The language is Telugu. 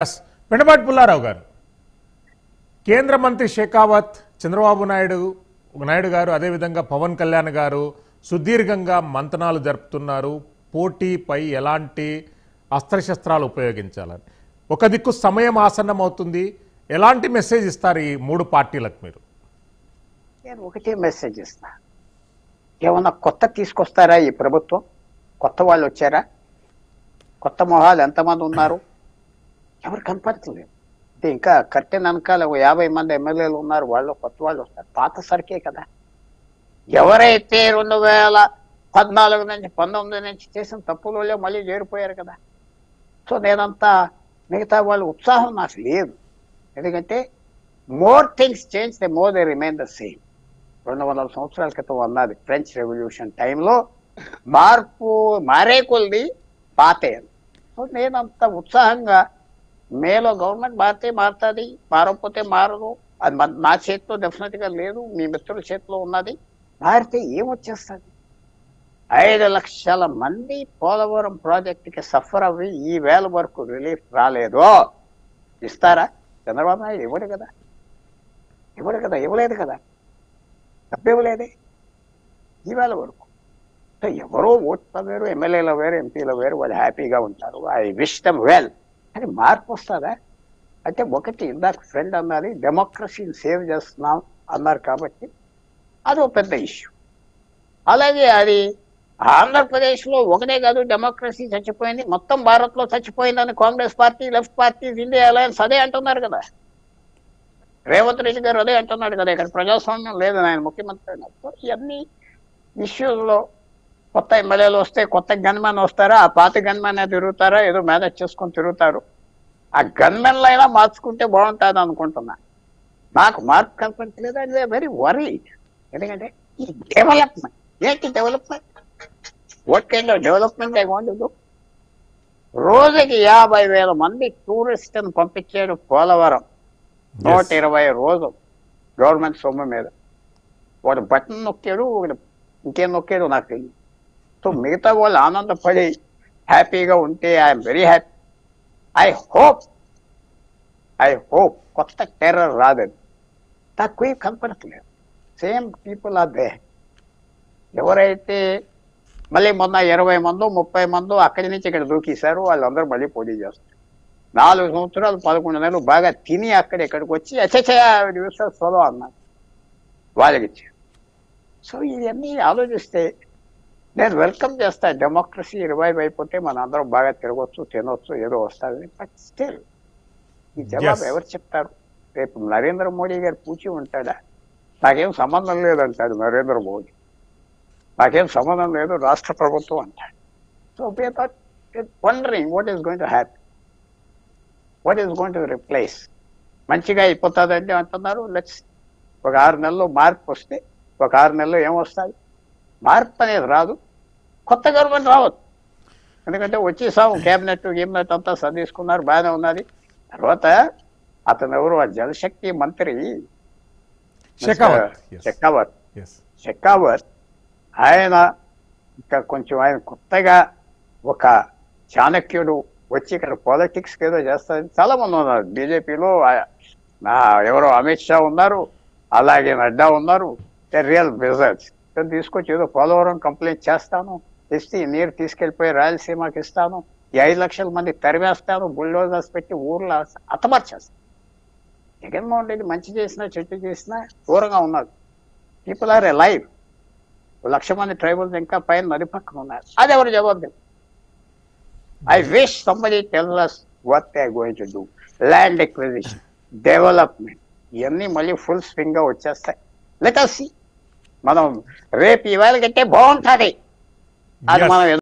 వెండపాటి పుల్లారావు గారు, కేంద్ర మంత్రి షెకావత్, చంద్రబాబు నాయుడు గారు, అదేవిధంగా పవన్ కళ్యాణ్ గారు సుదీర్ఘంగా మంతనాలు జరుపుతున్నారు. పోటీపై ఎలాంటి అస్త్రశస్త్రాలు ఉపయోగించాలని. ఒక దిక్కు సమయం ఆసన్నం అవుతుంది. ఎలాంటి మెసేజ్ ఇస్తారు ఈ మూడు పార్టీలకు మీరు? నేను ఒకటే మెసేజ్ ఇస్తా. ఏమన్నా కొత్త తీసుకొస్తారా ఈ ప్రభుత్వం? కొత్త వాళ్ళు వచ్చారా? కొత్త మొహాలు ఎంతమంది ఉన్నారు? ఎవరు కనపడట్లేదు. అంటే ఇంకా కర్టెన్ వెనకాల 50 మంది ఎమ్మెల్యేలు ఉన్నారు, వాళ్ళు కొత్త వాళ్ళు వస్తారు. పాత సరికే కదా. ఎవరైతే 2014 నుంచి 19 నుంచి చేసిన తప్పులలో మళ్ళీ చేరిపోయారు కదా. సో నేనంతా మిగతా వాళ్ళు ఉత్సాహం నాకు లేదు. ఎందుకంటే more things change the more they remain the same. 200 సంవత్సరాల క్రితం అన్నది ఫ్రెంచ్ రెవల్యూషన్ టైంలో మార్పు మారే కొద్ది పాతే. సో నేనంత ఉత్సాహంగా మేలో గవర్నమెంట్ మారితే మారుతుంది, మారకపోతే మారదు. అది నా చేతిలో డెఫినెట్గా లేదు, మీ మిత్రుల చేతిలో ఉన్నది. మారితే ఏమొచ్చేస్తుంది? 5 లక్షల మంది పోలవరం ప్రాజెక్టుకి సఫర్ అవ్వి ఈ వేళ వరకు రిలీఫ్ రాలేదు. ఇస్తారా? చంద్రబాబు నాయుడు ఇవ్వడు కదా, ఇవ్వలేదు కదా, డబ్బు ఇవ్వలేదే ఈ వేళ వరకు. సో ఎవరో ఓట్లు వేరు, ఎమ్మెల్యేలు వేరు, ఎంపీలు వేరు, వాళ్ళు హ్యాపీగా ఉంటారు. I wish them well. కానీ మార్పు వస్తుందా అంటే, ఒకటి ఇందాక ఫ్రెండ్ అన్నది డెమోక్రసీని సేవ్ చేస్తున్నాం అన్నారు కాబట్టి అది ఒక పెద్ద ఇష్యూ. అలాగే అది ఆంధ్రప్రదేశ్లో ఒకటే కాదు డెమోక్రసీ చచ్చిపోయింది, మొత్తం భారత్లో చచ్చిపోయిందని Congress party, left party, India alliance అదే అంటున్నారు కదా. రేవంత్ రెడ్డి గారు అదే అంటున్నాడు కదా, ఇక్కడ ప్రజాస్వామ్యం లేదు ఆయన ముఖ్యమంత్రి అయినప్పుడు. ఇవన్నీ ఇష్యూల్లో కొత్త ఎమ్మెల్యేలు వస్తే కొత్త గన్మెన్ వస్తారా, ఆ పాత గన్మెన్ తిరుగుతారా, ఏదో మేనేజ్ చేసుకొని తిరుగుతారు. ఆ గన్మెన్లు అయినా మార్చుకుంటే బాగుంటుంది అనుకుంటున్నా. నాకు మార్పు కల్పించలేదు. అది వెరీ వరీ. ఎందుకంటే ఈ డెవలప్మెంట్ ఏంటి? Development what kind of development I want to do? రోజుకి 50,000 మంది టూరిస్టులను పంపించాడు పోలవరం. 120 రోజులు గవర్నమెంట్ సొమ్ము మీద. వాడు బటన్ నొక్కాడు, ఇంకేం నొక్కాడు నాకు తెలియదు. సో మిగతా వాళ్ళు ఆనందపడి హ్యాపీగా ఉంటే I'm very happy. I hope కొత్త టెర్రర్ రాదని. తక్కువ కనపడట్లేదు. Same people are they. ఎవరైతే మళ్ళీ మొన్న 20 మందో 30 మందో అక్కడి నుంచి ఇక్కడ దూకేశారు, వాళ్ళందరూ మళ్ళీ పోటీ చేస్తారు. 4 సంవత్సరాలు 11 నెలలు బాగా తిని ఇక్కడికి వచ్చి సోలో అన్నారు, వాళ్ళకి ఇచ్చారు. సో ఇవన్నీ ఆలోచిస్తే నేను వెల్కమ్ చేస్తాను. డెమోక్రసీ రివైవ్ అయిపోతే మన అందరం బాగా తిరగొచ్చు, తినొచ్చు, ఏదో వస్తుంది. బట్ స్టిల్ ఈ జవాబు ఎవరు చెప్తారు? రేపు నరేంద్ర మోడీ గారు పూచి ఉంటాడా? నాకేం సంబంధం లేదంటాడు నరేంద్ర మోడీ. నాకేం సంబంధం లేదు రాష్ట్ర ప్రభుత్వం అంటాడు. So wondering what is going to happy, what is going to replace. మంచిగా అయిపోతుందంటే అంటున్నారు. లెట్స్ ఒక 6 నెలల్లో మార్పు వస్తే, ఒక 6 నెలల్లో ఏమొస్తుంది? మార్పు అనేది రాదు, కొత్త గవర్నమెంట్ రావద్దు. ఎందుకంటే వచ్చేసాము, క్యాబినెట్ అంతా సర్దీసుకున్నారు, బాగానే ఉన్నది. తర్వాత అతను ఎవరు, ఆ జలశక్తి మంత్రి షెకావత్, ఆయన ఇంకా కొంచెం ఆయన కొత్తగా ఒక చాణక్యుడు వచ్చి ఇక్కడ పాలిటిక్స్కి ఏదో చేస్తారని చాలా మంది ఉన్నారు. బీజేపీలో ఎవరో అమిత్ షా ఉన్నారు, అలాగే నడ్డా ఉన్నారు. రియల్ బిజినెస్ తీసుకొచ్చి ఏదో పోలవరం కంప్లైంట్ చేస్తాను, ఇస్తే నీరు తీసుకెళ్ళిపోయి రాయలసీమకి ఇస్తాను, ఈ 5 లక్షల మంది తరివేస్తాను, బుల్డోజర్స్ పెట్టి ఊర్లో అతమర్చేస్తాను. జగన్మోహన్ రెడ్డి మంచి చేసినా చెట్టు చేసినా దూరంగా ఉన్నారు. People are live. 1,00,000 మంది ట్రైబల్స్ ఇంకా పైన నది పక్కన ఉన్నారు. అది ఎవరు జవాబు? I wish somebody tell us what they are going to do. Land acquisition, development, ఇవన్నీ మళ్ళీ ఫుల్ స్వింగ్ గా వచ్చేస్తాయి. Let us see. మనం రేపు ఇవాళ కంటే బాగుంటుంది. అది మనం